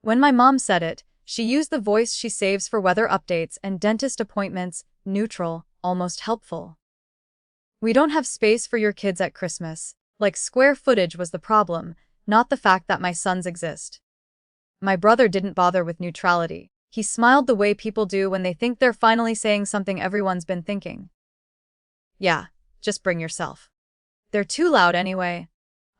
When my mom said it, she used the voice she saves for weather updates and dentist appointments, neutral, almost helpful. We don't have space for your kids at Christmas. Like square footage was the problem, not the fact that my sons exist. My brother didn't bother with neutrality. He smiled the way people do when they think they're finally saying something everyone's been thinking. Yeah, just bring yourself. They're too loud anyway.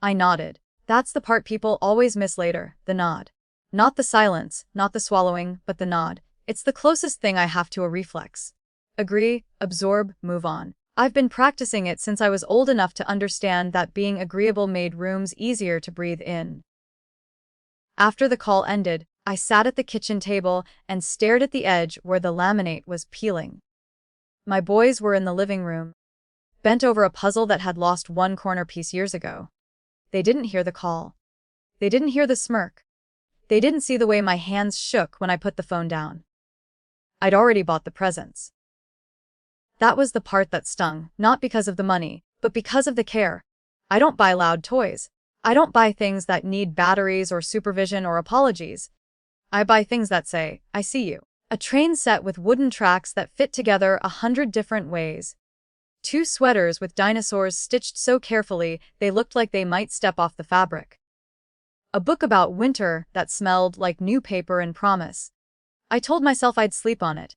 I nodded. That's the part people always miss later, the nod. Not the silence, not the swallowing, but the nod. It's the closest thing I have to a reflex. Agree, absorb, move on. I've been practicing it since I was old enough to understand that being agreeable made rooms easier to breathe in. After the call ended, I sat at the kitchen table and stared at the edge where the laminate was peeling. My boys were in the living room, bent over a puzzle that had lost one corner piece years ago. They didn't hear the call. They didn't hear the smirk. They didn't see the way my hands shook when I put the phone down. I'd already bought the presents. That was the part that stung, not because of the money, but because of the care. I don't buy loud toys. I don't buy things that need batteries or supervision or apologies. I buy things that say, I see you. A train set with wooden tracks that fit together 100 different ways. 2 sweaters with dinosaurs stitched so carefully they looked like they might step off the fabric. A book about winter that smelled like new paper and promise. I told myself I'd sleep on it.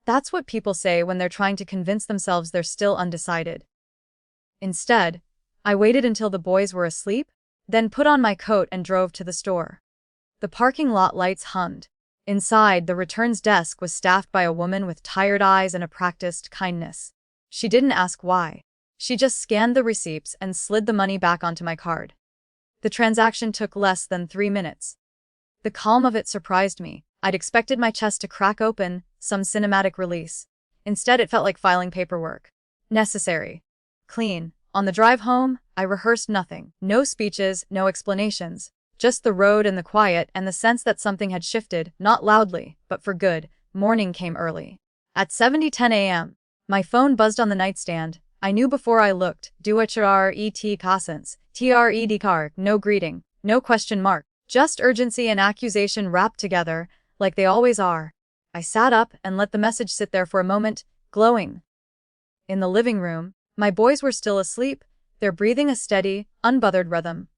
That's what people say when they're trying to convince themselves they're still undecided. Instead, I waited until the boys were asleep, then put on my coat and drove to the store. The parking lot lights hummed. Inside, the returns desk was staffed by a woman with tired eyes and a practiced kindness. She didn't ask why. She just scanned the receipts and slid the money back onto my card. The transaction took less than 3 minutes. The calm of it surprised me. I'd expected my chest to crack open, some cinematic release. Instead, it felt like filing paperwork. Necessary. Clean. On the drive home, I rehearsed nothing. No speeches, no explanations. Just the road and the quiet and the sense that something had shifted, not loudly, but for good. Morning came early. At 7:10 a.m., my phone buzzed on the nightstand. I knew before I looked. Duetret Cossens. Tred car. No greeting. No question mark. Just urgency and accusation wrapped together, like they always are. I sat up and let the message sit there for a moment, glowing. In the living room, my boys were still asleep, their breathing a steady, unbothered rhythm.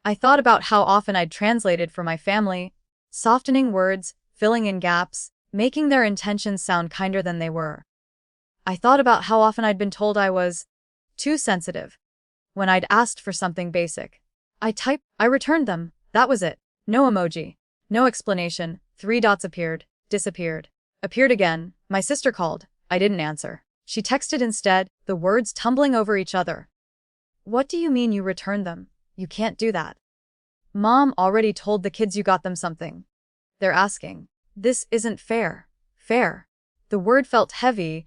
I thought about how often I'd translated for my family, softening words, filling in gaps, making their intentions sound kinder than they were. I thought about how often I'd been told I was too sensitive. When I'd asked for something basic, I returned them. That was it. No emoji. No explanation. 3 dots appeared, disappeared. Appeared again. My sister called. I didn't answer. She texted instead, the words tumbling over each other. What do you mean you returned them? You can't do that. Mom already told the kids you got them something. They're asking. This isn't fair. Fair. The word felt heavy,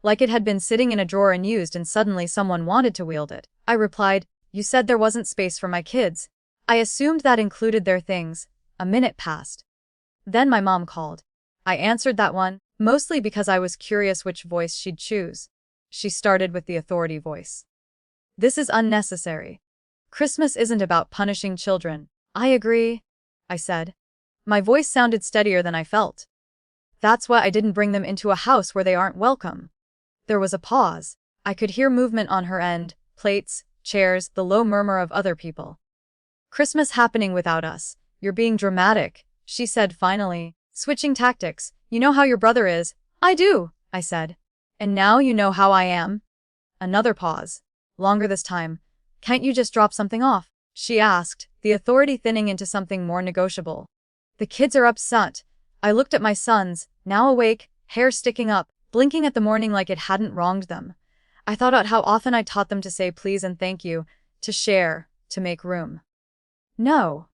like it had been sitting in a drawer unused and suddenly someone wanted to wield it. I replied, you said there wasn't space for my kids. I assumed that included their things. A minute passed. Then my mom called. I answered that one, mostly because I was curious which voice she'd choose. She started with the authority voice. This is unnecessary. Christmas isn't about punishing children. I agree, I said. My voice sounded steadier than I felt. That's why I didn't bring them into a house where they aren't welcome. There was a pause. I could hear movement on her end, plates, chairs, the low murmur of other people. Christmas happening without us. You're being dramatic, she said finally, switching tactics. You know how your brother is. I do, I said. And now you know how I am? Another pause. Longer this time. Can't you just drop something off? She asked, the authority thinning into something more negotiable. The kids are upset. I looked at my sons, now awake, hair sticking up, blinking at the morning like it hadn't wronged them. I thought about how often I taught them to say please and thank you, to share, to make room. No,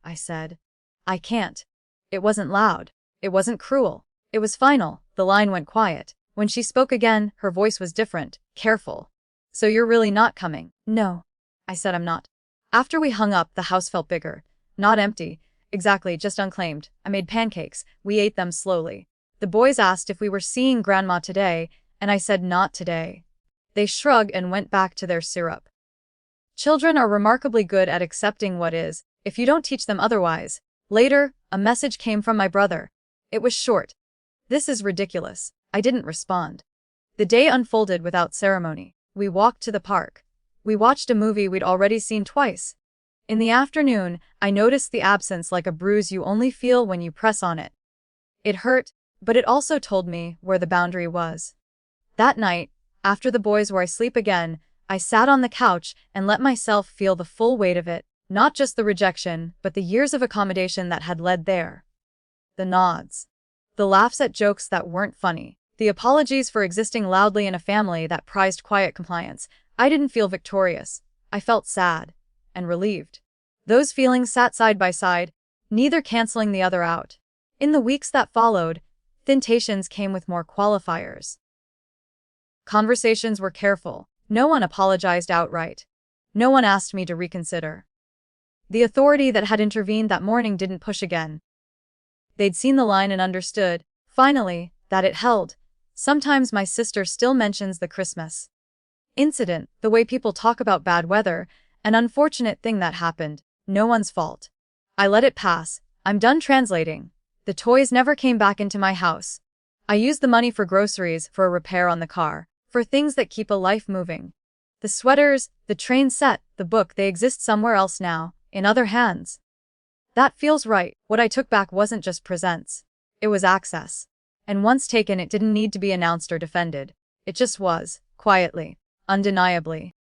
I said. I can't. It wasn't loud. It wasn't cruel. It was final. The line went quiet. When she spoke again, her voice was different, careful. So you're really not coming? No, I said I'm not. After we hung up, the house felt bigger. Not empty. Exactly, just unclaimed. I made pancakes. We ate them slowly. The boys asked if we were seeing Grandma today, and I said not today. They shrugged and went back to their syrup. Children are remarkably good at accepting what is, if you don't teach them otherwise. Later, a message came from my brother. It was short. "This is ridiculous." I didn't respond. The day unfolded without ceremony. We walked to the park. We watched a movie we'd already seen twice. In the afternoon, I noticed the absence like a bruise you only feel when you press on it. It hurt, but it also told me where the boundary was. That night, after the boys were asleep again, I sat on the couch and let myself feel the full weight of it, not just the rejection, but the years of accommodation that had led there. The nods. The laughs at jokes that weren't funny. The apologies for existing loudly in a family that prized quiet compliance. I didn't feel victorious. I felt sad. And relieved. Those feelings sat side by side, neither canceling the other out. In the weeks that followed, Thintations came with more qualifiers. Conversations were careful. No one apologized outright. No one asked me to reconsider. The authority that had intervened that morning didn't push again. They'd seen the line and understood, finally, that it held. Sometimes my sister still mentions the Christmas incident, the way people talk about bad weather, an unfortunate thing that happened, no one's fault. I let it pass. I'm done translating. The toys never came back into my house. I used the money for groceries, for a repair on the car, for things that keep a life moving. The sweaters, the train set, the book, they exist somewhere else now, in other hands. That feels right. What I took back wasn't just presents. It was access. And once taken, it didn't need to be announced or defended. It just was, quietly, undeniably.